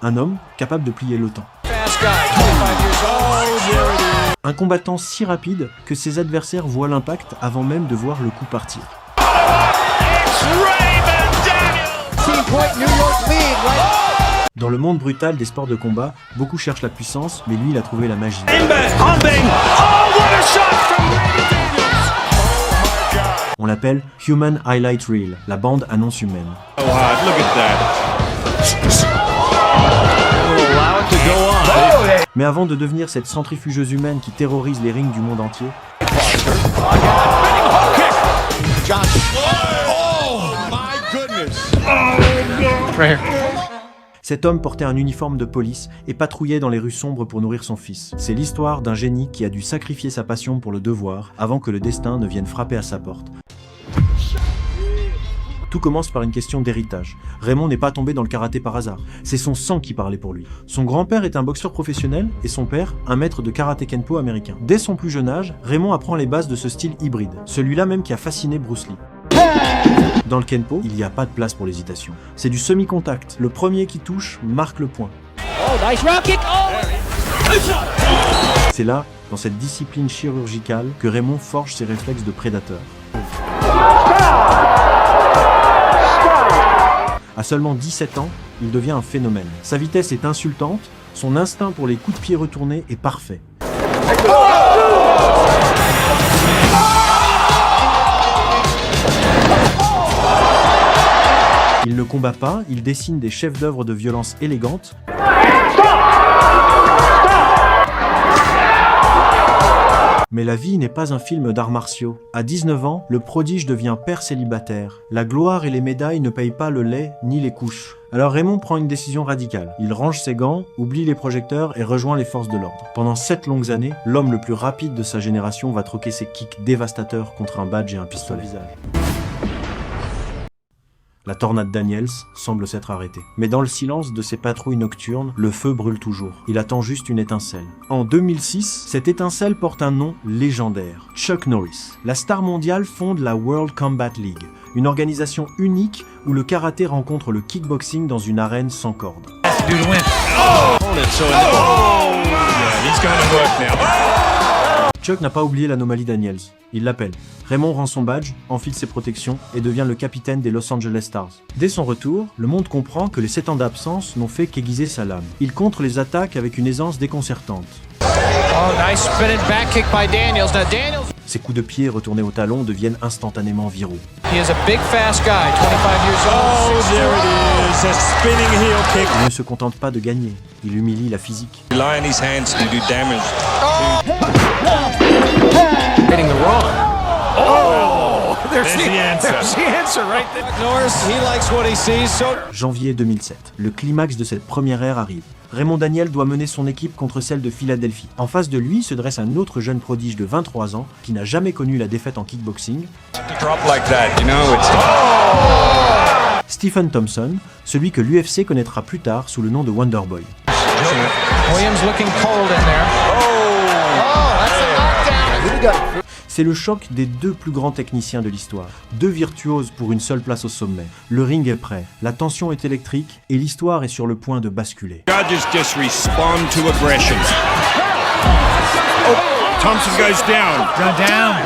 un homme capable de plier le temps. Un combattant si rapide que ses adversaires voient l'impact avant même de voir le coup partir. Dans le monde brutal des sports de combat, beaucoup cherchent la puissance, mais lui il a trouvé la magie. On l'appelle Human Highlight Reel, la bande annonce humaine. Mais avant de devenir cette centrifugeuse humaine qui terrorise les rings du monde entier, cet homme portait un uniforme de police et patrouillait dans les rues sombres pour nourrir son fils. C'est l'histoire d'un génie qui a dû sacrifier sa passion pour le devoir avant que le destin ne vienne frapper à sa porte. Tout commence par une question d'héritage. Raymond n'est pas tombé dans le karaté par hasard. C'est son sang qui parlait pour lui. Son grand-père est un boxeur professionnel et son père, un maître de karaté kenpo américain. Dès son plus jeune âge, Raymond apprend les bases de ce style hybride. Celui-là même qui a fasciné Bruce Lee. Dans le kenpo, il n'y a pas de place pour l'hésitation. C'est du semi-contact. Le premier qui touche marque le point. C'est là, dans cette discipline chirurgicale, que Raymond forge ses réflexes de prédateur. À seulement 17 ans, il devient un phénomène. Sa vitesse est insultante, son instinct pour les coups de pied retournés est parfait. Il ne combat pas, il dessine des chefs-d'œuvre de violence élégantes. Mais la vie n'est pas un film d'arts martiaux. À 19 ans, le prodige devient père célibataire. La gloire et les médailles ne payent pas le lait ni les couches. Alors Raymond prend une décision radicale. Il range ses gants, oublie les projecteurs et rejoint les forces de l'ordre. Pendant 7 longues années, l'homme le plus rapide de sa génération va troquer ses kicks dévastateurs contre un badge et un pistolet. La tornade Daniels semble s'être arrêtée. Mais dans le silence de ses patrouilles nocturnes, le feu brûle toujours. Il attend juste une étincelle. En 2006, cette étincelle porte un nom légendaire. Chuck Norris. La star mondiale fonde la World Combat League, une organisation unique où le karaté rencontre le kickboxing dans une arène sans corde. Chuck n'a pas oublié l'anomalie Daniels. Il l'appelle. Raymond rend son badge, enfile ses protections et devient le capitaine des Los Angeles Stars. Dès son retour, le monde comprend que les 7 ans d'absence n'ont fait qu'aiguiser sa lame. Il contre les attaques avec une aisance déconcertante. Ses coups de pied retournés au talon deviennent instantanément viraux. Il ne se contente pas de gagner, il humilie la physique. Janvier 2007, le climax de cette première ère arrive. Raymond Daniel doit mener son équipe contre celle de Philadelphie. En face de lui se dresse un autre jeune prodige de 23 ans qui n'a jamais connu la défaite en kickboxing. Stephen Thompson, celui que l'UFC connaîtra plus tard sous le nom de Wonderboy. C'est le choc des deux plus grands techniciens de l'histoire. Deux virtuoses pour une seule place au sommet. Le ring est prêt, la tension est électrique et l'histoire est sur le point de basculer. Thompson goes down.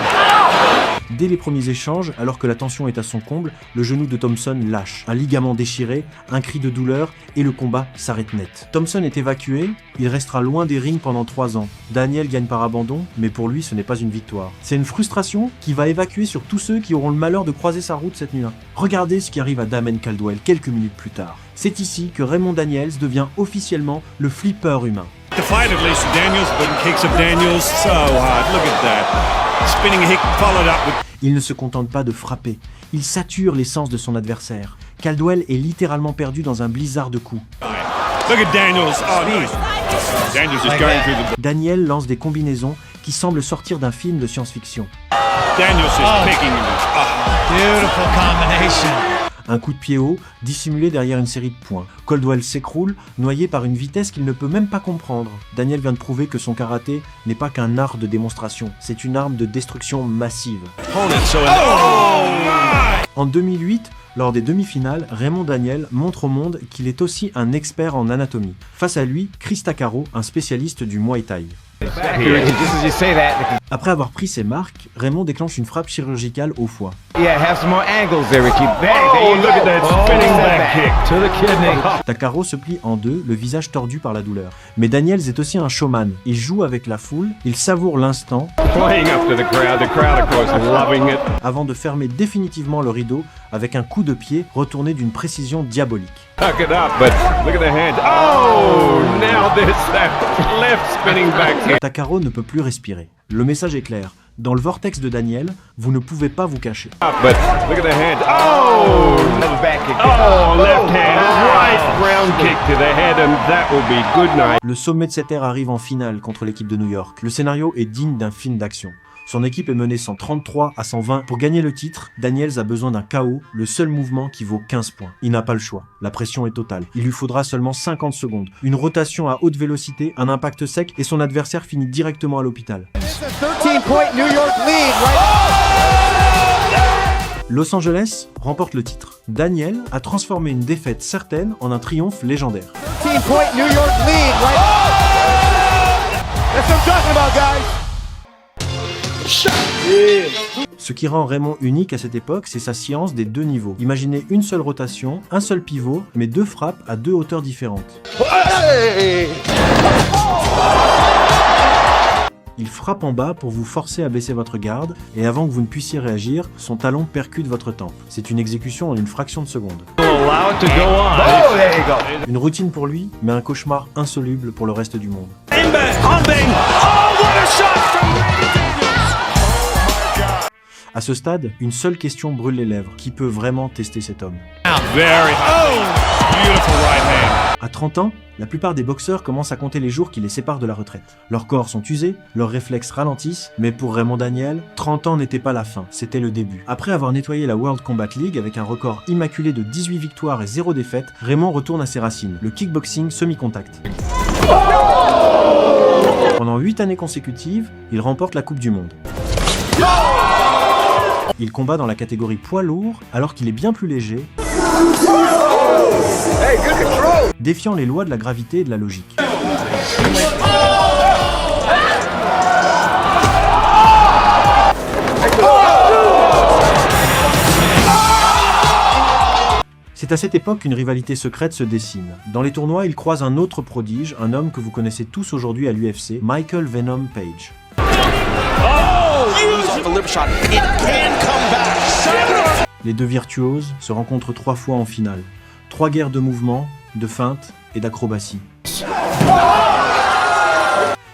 Dès les premiers échanges, alors que la tension est à son comble, le genou de Thompson lâche. Un ligament déchiré, un cri de douleur et le combat s'arrête net. Thompson est évacué, il restera loin des rings pendant 3 ans. Daniel gagne par abandon, mais pour lui ce n'est pas une victoire. C'est une frustration qui va évacuer sur tous ceux qui auront le malheur de croiser sa route cette nuit-là. Regardez ce qui arrive à Damon Caldwell quelques minutes plus tard. C'est ici que Raymond Daniels devient officiellement le flipper humain. Deflated Lisa Daniels, but kicks of Daniels so hard. Look at that. Spinning kick followed up with... Il ne se contente pas de frapper, il sature l'essence de son adversaire. Caldwell est littéralement perdu dans un blizzard de coups. Look at Daniels. Oh, nice. Daniels is going through the... Daniel lance des combinaisons qui semblent sortir d'un film de science-fiction. Daniels is picking. Beautiful combination. Un coup de pied haut, dissimulé derrière une série de points. Caldwell s'écroule, noyé par une vitesse qu'il ne peut même pas comprendre. Daniel vient de prouver que son karaté n'est pas qu'un art de démonstration, c'est une arme de destruction massive. En 2008, Lors des demi-finales, Raymond Daniel montre au monde qu'il est aussi un expert en anatomie. Face à lui, Chris Takaro, un spécialiste du Muay Thai. Après avoir pris ses marques, Raymond déclenche une frappe chirurgicale au foie. Takaro se plie en deux, le visage tordu par la douleur. Mais Daniels est aussi un showman. Il joue avec la foule, il savoure l'instant avant de fermer définitivement le rideau avec un coup de pied retourné d'une précision diabolique. Takaro ne peut plus respirer. Le message est clair. Dans le vortex de Daniel, vous ne pouvez pas vous cacher. Le sommet de cette ère arrive en finale contre l'équipe de New York. Le scénario est digne d'un film d'action. Son équipe est menée 133 à 120. Pour gagner le titre, Daniels a besoin d'un KO, le seul mouvement qui vaut 15 points. Il n'a pas le choix. La pression est totale. Il lui faudra seulement 50 secondes. Une rotation à haute vélocité, un impact sec et son adversaire finit directement à l'hôpital. Los Angeles remporte le titre. Daniel a transformé une défaite certaine en un triomphe légendaire. Ce qui rend Raymond unique à cette époque, c'est sa science des deux niveaux. Imaginez une seule rotation, un seul pivot, mais deux frappes à deux hauteurs différentes. Il frappe en bas pour vous forcer à baisser votre garde, et avant que vous ne puissiez réagir, son talon percute votre tempe. C'est une exécution en une fraction de seconde. Une routine pour lui, mais un cauchemar insoluble pour le reste du monde. À ce stade, une seule question brûle les lèvres. Qui peut vraiment tester cet homme? À 30 ans, la plupart des boxeurs commencent à compter les jours qui les séparent de la retraite. Leurs corps sont usés, leurs réflexes ralentissent, mais pour Raymond Daniel, 30 ans n'était pas la fin, c'était le début. Après avoir nettoyé la World Combat League avec un record immaculé de 18 victoires et 0 défaites, Raymond retourne à ses racines, le kickboxing semi-contact. Pendant 8 années consécutives, il remporte la Coupe du Monde. Il combat dans la catégorie poids lourd alors qu'il est bien plus léger, défiant les lois de la gravité et de la logique. C'est à cette époque qu'une rivalité secrète se dessine. Dans les tournois, il croise un autre prodige, un homme que vous connaissez tous aujourd'hui à l'UFC, Michael Venom Page. Les deux virtuoses se rencontrent 3 fois en finale. 3 guerres de mouvements, de feintes et d'acrobatie.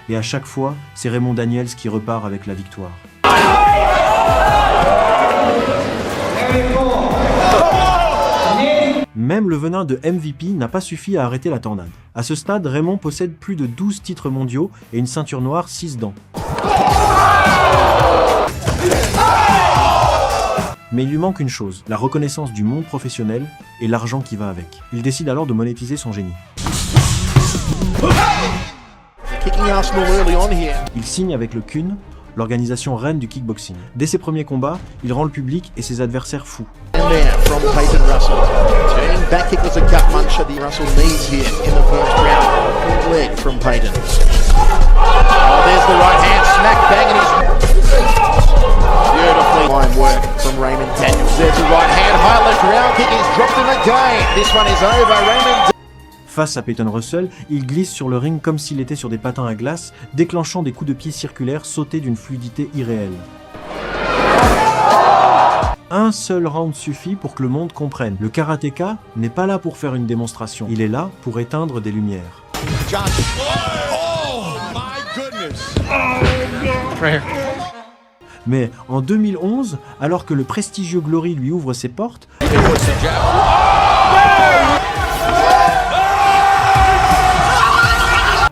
Et à chaque fois, c'est Raymond Daniels qui repart avec la victoire. Même le venin de MVP n'a pas suffi à arrêter la tornade. À ce stade, Raymond possède plus de 12 titres mondiaux et une ceinture noire 6 dents. Mais il lui manque une chose, la reconnaissance du monde professionnel et l'argent qui va avec. Il décide alors de monétiser son génie. Il signe avec le KUN, l'organisation reine du kickboxing. Dès ses premiers combats, il rend le public et ses adversaires fous. Face à Peyton Russell, il glisse sur le ring comme s'il était sur des patins à glace, déclenchant des coups de pied circulaires sautés d'une fluidité irréelle. Un seul round suffit pour que le monde comprenne. Le karatéka n'est pas là pour faire une démonstration, il est là pour éteindre des lumières. Mais en 2011, alors que le prestigieux Glory lui ouvre ses portes,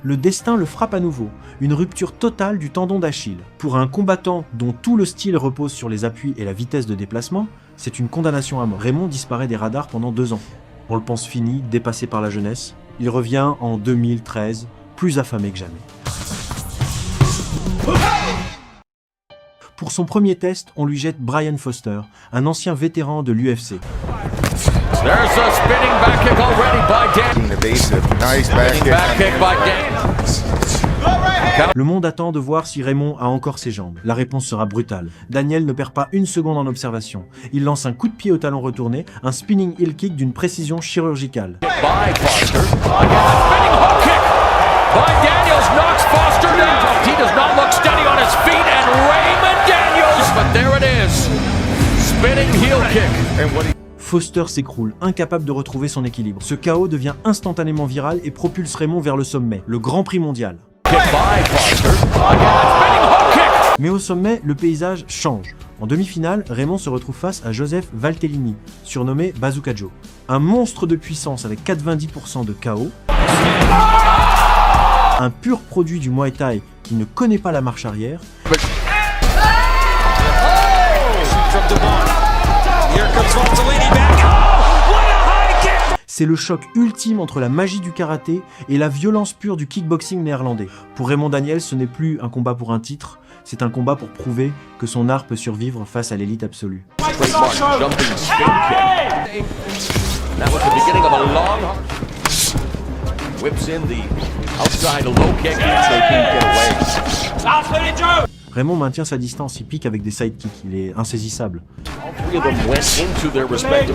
le destin le frappe à nouveau, une rupture totale du tendon d'Achille. Pour un combattant dont tout le style repose sur les appuis et la vitesse de déplacement, c'est une condamnation à mort. Raymond disparaît des radars pendant 2 ans. On le pense fini, dépassé par la jeunesse. Il revient en 2013, plus affamé que jamais. Pour son premier test, on lui jette Brian Foster, un ancien vétéran de l'UFC. There's a spinning back kick already by Daniels. Evasive. Nice back Spinning kick. back kick by Daniels. Le monde attend de voir si Raymond a encore ses jambes. La réponse sera brutale. Daniel ne perd pas une seconde en observation. Il lance un coup de pied au talon retourné, un spinning heel kick d'une précision chirurgicale. By Foster. Again, a spinning hook kick by Daniels knocks Foster down. He does not look steady on his feet, and Raymond Daniels, but there it is. Spinning heel kick. And what he Foster s'écroule, incapable de retrouver son équilibre. Ce chaos devient instantanément viral et propulse Raymond vers le sommet, le Grand Prix mondial. Kick by Foster. Again, a spinning hook kick. Mais au sommet, le paysage change. En demi-finale, Raymond se retrouve face à Joseph Valtellini, surnommé Bazooka Joe. Un monstre de puissance avec 90% de KO. Un pur produit du Muay Thai qui ne connaît pas la marche arrière. C'est le choc ultime entre la magie du karaté et la violence pure du kickboxing néerlandais. Pour Raymond Daniels, ce n'est plus un combat pour un titre, c'est un combat pour prouver que son art peut survivre face à l'élite absolue. Trademark jumping spin kick. That was the beginning of a long. Whips in the outside low kick. they can't get away. Raymond maintient sa distance, il pique avec des sidekicks, il est insaisissable. All three of them went into their respective.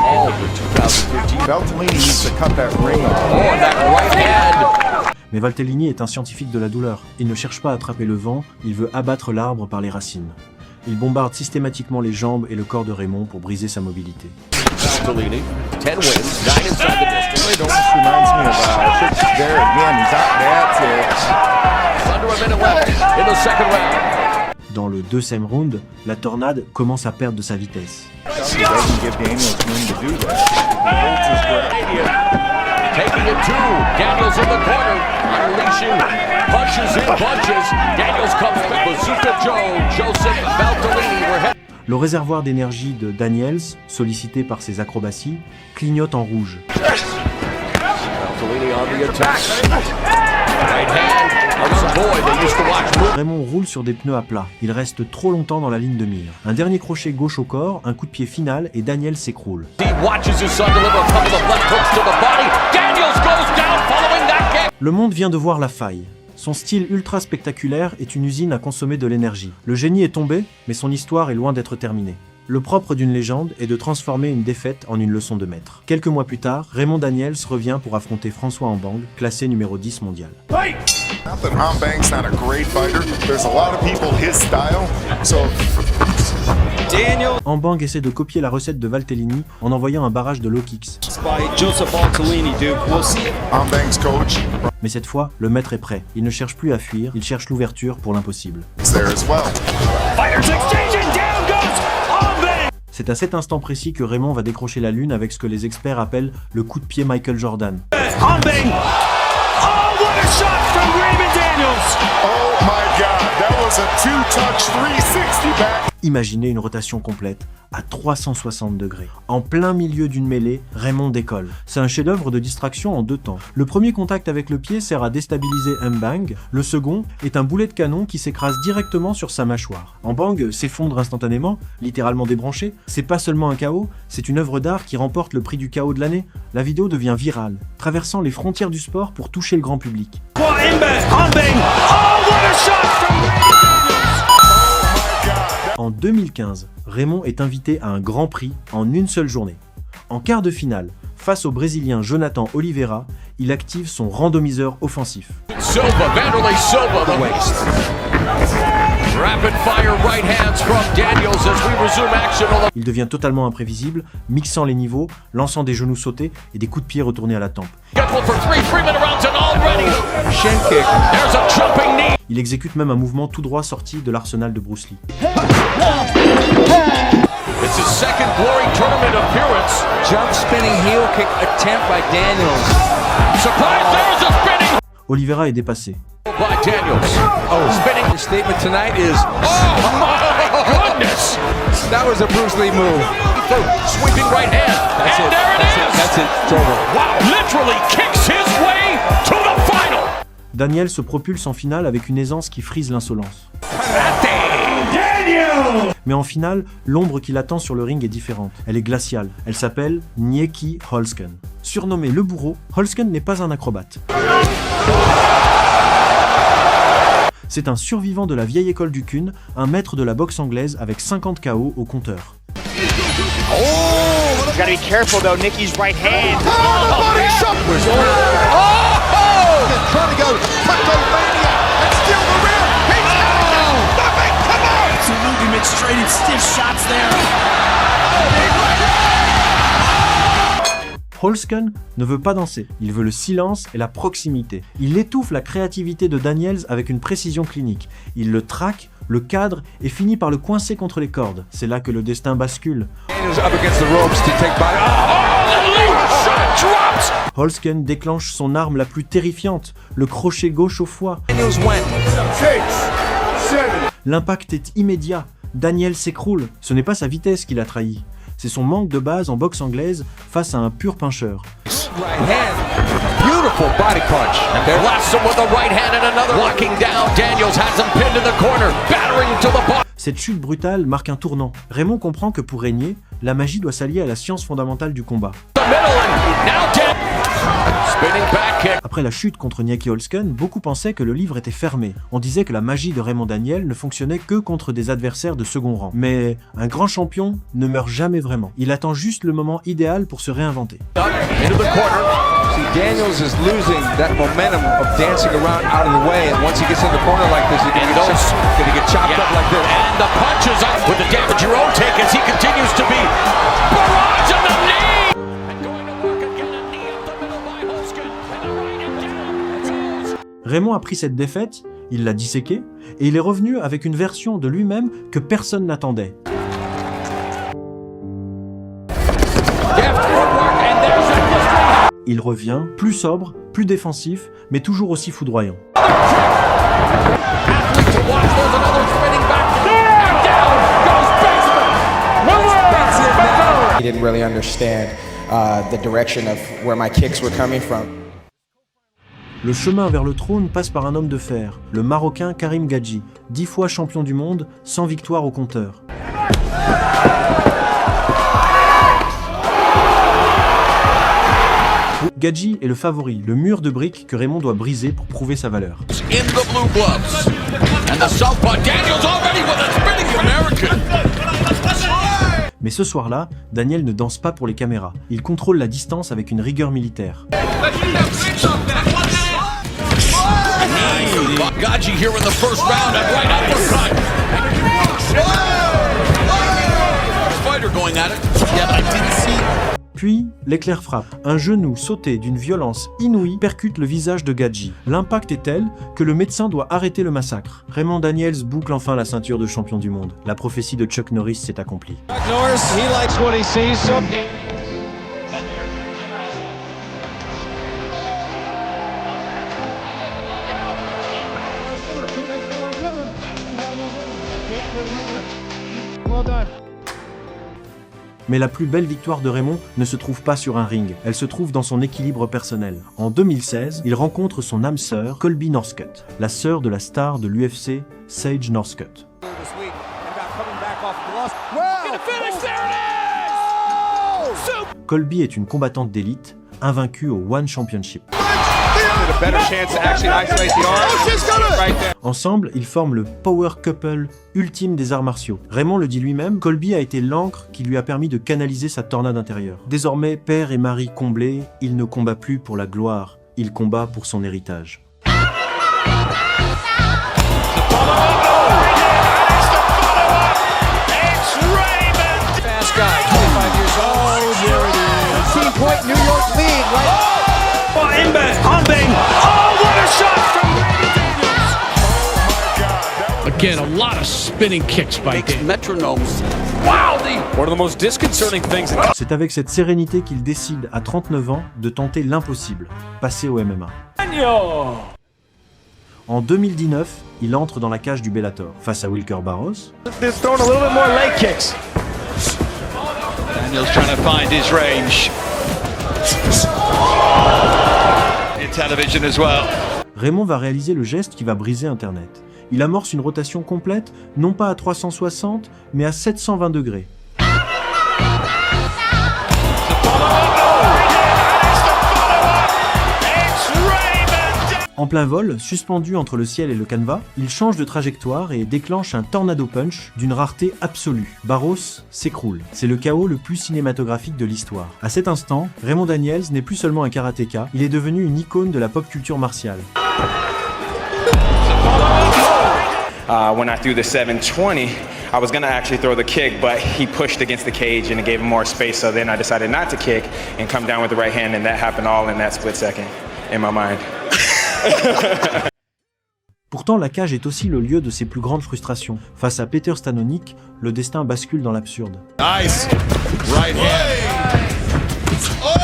All the 2015. Valtellini needs to cut that ring off. Oh, and that right hand. Mais Valtellini est un scientifique de la douleur. Il ne cherche pas à attraper le vent, il veut abattre l'arbre par les racines. Il bombarde systématiquement les jambes et le corps de Raymond pour briser sa mobilité. Valtellini, 10 wins, 9 inside the distance. It almost reminds me of there again. That's it. Under a minute left in the second round. Dans le deuxième round, la tornade commence à perdre de sa vitesse. They can give Daniels room to do that. He holds his breath. Taking it to Daniels in the corner, unleashing punches in bunches. Daniels comes back. Bazooka Joe, Joseph Valtellini. We're heading. Le réservoir d'énergie de Daniels, sollicité par ses acrobaties, clignote en rouge. Valtellini on the attack. Right hand. A young boy they used to watch move. Raymond roule sur des pneus à plat. Il reste trop longtemps dans la ligne de mire. Un dernier crochet gauche au corps, un coup de pied final et Daniels s'écroule. He watches his son deliver a couple of left hooks to the body. Daniels goes down following that kick. Le monde vient de voir la faille. Son style ultra spectaculaire est une usine à consommer de l'énergie. Le génie est tombé, mais son histoire est loin d'être terminée. Le propre d'une légende est de transformer une défaite en une leçon de maître. Quelques mois plus tard, Raymond Daniels revient pour affronter François Ambang, classé numéro 10 mondial. Not that Ambang's not a great fighter. There's a lot of people his style. So Ambang essaie de copier la recette de Valtellini en envoyant un barrage de low kicks. by Joseph Valtellini, Duke. We'll see. Ambang's coach Mais cette fois, le maître est prêt. Il ne cherche plus à fuir, il cherche l'ouverture pour l'impossible. is there as well. Fighters exchanging. Down goes Ambang. C'est à cet instant précis que Raymond va décrocher la lune avec ce que les experts appellent le coup de pied Michael Jordan. Ambang. Oh, what a shot from Raymond Daniels. Oh my God, that was a two-touch 360 back. Imaginez une rotation complète à 360 degrés. En plein milieu d'une mêlée, Raymond décolle. C'est un chef-d'œuvre de distraction en deux temps. Le premier contact avec le pied sert à déstabiliser Ambang. Le second est un boulet de canon qui s'écrase directement sur sa mâchoire. Ambang s'effondre instantanément, littéralement débranché. C'est pas seulement un KO, c'est une œuvre d'art qui remporte le prix du KO de l'année. La vidéo devient virale, traversant les frontières du sport pour toucher le grand public. Ambang. Oh, what a shot from Raymond Daniels. En 2015, Raymond est invité à un Grand Prix en une seule journée. En quart de finale, face au Brésilien Jonathan Oliveira, il active son randomiseur offensif. Silva, Vanderlei Silva, the waist. Rapid fire right hands from Daniels as we resume action. Il devient totalement imprévisible, mixant les niveaux, lançant des genoux sautés et des coups de pied retournés à la tempe. Scheduled for 3-minute rounds and already. Shin kick. There's a jumping knee. Il exécute même un mouvement tout droit sorti de l'arsenal de Bruce Lee. It's his second Glory Tournament appearance. Jump spinning heel kick attempt by Daniels. Surprise, there's a spinning Oliveira est dépassé. by Daniels. Oh, spinning. The statement tonight is, Oh my goodness. that was a Bruce Lee move. Sweeping right hand. That's And it. there it That's is. it. That's it. It's over. Wow, literally kicks his way to the final. Daniel se propulse en finale avec une aisance qui frise l'insolence. Daniels. Mais en finale, l'ombre qui l'attend sur le ring est différente. Elle est glaciale. Elle s'appelle Niekki Holzken. Surnommé le bourreau, Holzken n'est pas un acrobate. C'est un survivant de la vieille école du Kun, un maître de la boxe anglaise avec 50 KO au compteur. Oh, gotta be careful though, Nikki's right hand. Trying to go Kleptomania and steal the rear. He's got nothing. Come on! Absolutely mixed traded stiff shots there. Holzken ne veut pas danser, il veut le silence et la proximité. Il étouffe la créativité de Daniels avec une précision clinique. Il le traque, le cadre et finit par le coincer contre les cordes. C'est là que le destin bascule. Holzken déclenche son arme la plus terrifiante, le crochet gauche au foie. L'impact est immédiat. Daniel s'écroule. Ce n'est pas sa vitesse qui l'a trahi. C'est son manque de base en boxe anglaise face à un pur puncher. Beautiful body punch. Blasts him with the right hand and another. Locking down. Daniels has him pinned in the corner. Battering to the bottom. Cette chute brutale marque un tournant. Raymond comprend que pour régner, la magie doit s'allier à la science fondamentale du combat. Après la chute contre Niekki Holzken, beaucoup pensaient que le livre était fermé. On disait que la magie de Raymond Daniel ne fonctionnait que contre des adversaires de second rang. Mais un grand champion ne meurt jamais vraiment. Il attend juste le moment idéal pour se réinventer. See, Daniels is losing that momentum of dancing around out of the way, and once he gets in the corner like this, he's gonna get chopped up like this. And the punches up with the damage your own take as he continues to be barrage on the knee. And going to work again, a knee up the middle by Holzken. And the right hand down. Raymond a pris cette défaite, il l'a disséquée, et il est revenu avec une version de lui-même que personne n'attendait. Il revient, plus sobre, plus défensif, mais toujours aussi foudroyant. He didn't really understand the direction of where my kicks were coming from. Le chemin vers le trône passe par un homme de fer, le Marocain Karim Gadji, 10 fois champion du monde, sans victoire au compteur. Gadji est le favori, le mur de briques que Raymond doit briser pour prouver sa valeur. Mais ce soir-là, Daniel ne danse pas pour les caméras. Il contrôle la distance avec une rigueur militaire. Gadji here in the first round and right uppercut. Spider going at it. Yeah, but I didn't see. Puis, l'éclair frappe. Un genou sauté d'une violence inouïe percute le visage de Gadji. L'impact est tel que le médecin doit arrêter le massacre. Raymond Daniels boucle enfin la ceinture de champion du monde. La prophétie de Chuck Norris s'est accomplie. Chuck Norris, he likes what he sees. So... Well done. Mais la plus belle victoire de Raymond ne se trouve pas sur un ring, elle se trouve dans son équilibre personnel. En 2016, il rencontre son âme sœur, Colby Northcutt, la sœur de la star de l'UFC, Sage Northcutt. Colby est une combattante d'élite, invaincue au One Championship. Ensemble, ils forment le power couple ultime des arts martiaux. Raymond le dit lui-même, Colby a été l'encre qui lui a permis de canaliser sa tornade intérieure. Désormais, père et mari comblés, il ne combat plus pour la gloire, il combat pour son héritage. Fast guy, 25 years old. There it is. 15-point New York lead, right? Again, a lot of spinning kicks by Daniels. Metronomes. Wow, one of the most disconcerting things. C'est avec cette sérénité qu'il décide, à 39 ans, de tenter l'impossible, passer au MMA. En 2019, il entre dans la cage du Bellator, face à Wilker Barros. Just throwing a little bit more leg kicks. Daniels trying to find his range. In television as well. Raymond va réaliser le geste qui va briser Internet. il amorce une rotation complète, non pas à 360, mais à 720 degrés. En plein vol, suspendu entre le ciel et le canevas, il change de trajectoire et déclenche un tornado punch d'une rareté absolue. Barros s'écroule. C'est le chaos le plus cinématographique de l'histoire. À cet instant, Raymond Daniels n'est plus seulement un karatéka, il est devenu une icône de la pop culture martiale. When I threw the 720, I was gonna actually throw the kick, but he pushed against the cage and it gave him more space, so then I decided not to kick and come down with the right hand, and that happened all in that split second in my mind. Pourtant, la cage est aussi le lieu de ses plus grandes frustrations. Face à Peter Stanonik, le destin bascule dans l'absurde. Nice right hand. Oh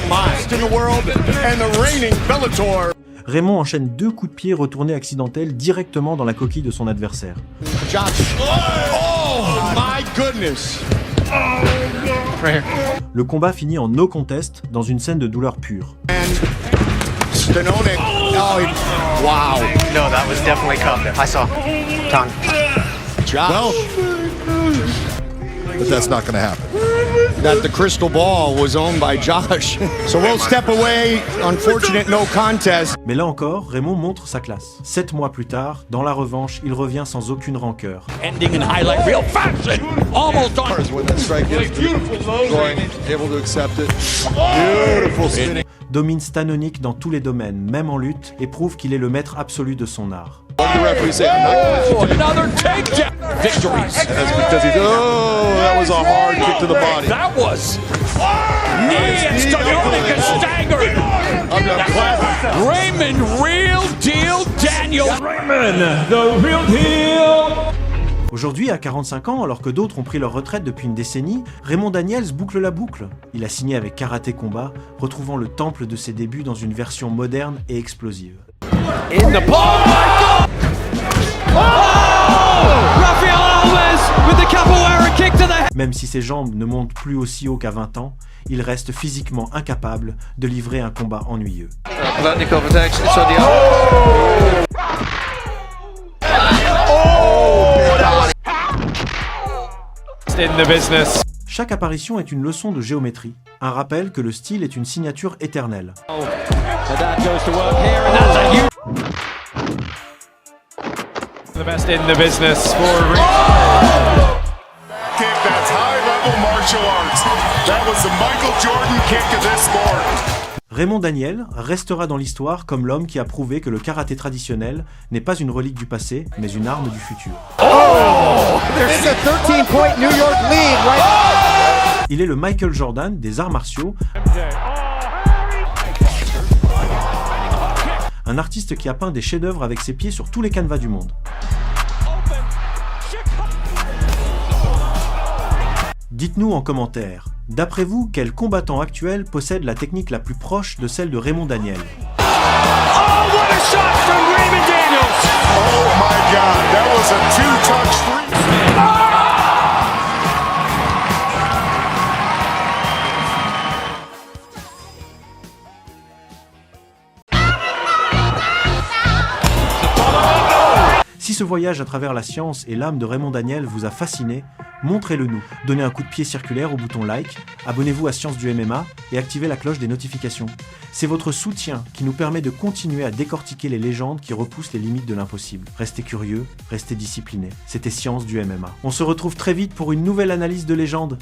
my! In the world and the reigning Bellator. Raymond enchaîne 2 coups de pied retournés accidentels directement dans la coquille de son adversaire. Josh. Oh my goodness. Le combat finit en no contest dans une scène de douleur pure. Stanonik. Oh, wow. No, that was definitely coming. I saw tongue. Josh. Well, but that's not going to happen. That the crystal ball was owned by Josh. So we'll step away. Unfortunate no contest. Mais là encore, Raymond montre sa classe. 7 mois plus tard, dans la revanche, il revient sans aucune rancœur. Ending in highlight reel fashion. Almost on. When that strike is going, able to accept it. Beautiful spinning. Domine Stanonik dans tous les domaines, même en lutte, et prouve qu'il est le maître absolu de son art. Another takedown. Victories. That's because he. Oh, that was a hard kick to the body. That was knee, and Stanonik is staggered. Raymond Real Deal Daniels. Raymond, the real deal. Aujourd'hui, à 45 ans, alors que d'autres ont pris leur retraite depuis une décennie, Raymond Daniels boucle la boucle. Il a signé avec Karaté Combat, retrouvant le temple de ses débuts dans une version moderne et explosive. In the ball. Rafael Alves with the capoeira kick to the head. Même si ses jambes ne montent plus aussi haut qu'à 20 ans, il reste physiquement incapable de livrer un combat ennuyeux. In the business. Chaque apparition est une leçon de géométrie, un rappel que le style est une signature éternelle. The best in the business for Kick, that's high-level martial arts. That was the Michael Jordan kick of this sport. Raymond Daniels restera dans l'histoire comme l'homme qui a prouvé que le karaté traditionnel n'est pas une relique du passé, mais une arme du futur. There's a 13-point New York lead right. Il est le Michael Jordan des arts martiaux, un artiste qui a peint des chefs-d'œuvre avec ses pieds sur tous les canevas du monde. Dites-nous en commentaire, d'après vous, quel combattant actuel possède la technique la plus proche de celle de Raymond Daniels? Oh, what a shot from Raymond Daniels! Oh my God, that was a two-touch three. Si ce voyage à travers la science et l'âme de Raymond Daniels vous a fasciné, montrez-le nous. Donnez un coup de pied circulaire au bouton like, abonnez-vous à Science du MMA et activez la cloche des notifications. C'est votre soutien qui nous permet de continuer à décortiquer les légendes qui repoussent les limites de l'impossible. Restez curieux, restez disciplinés. C'était Science du MMA. On se retrouve très vite pour une nouvelle analyse de légende.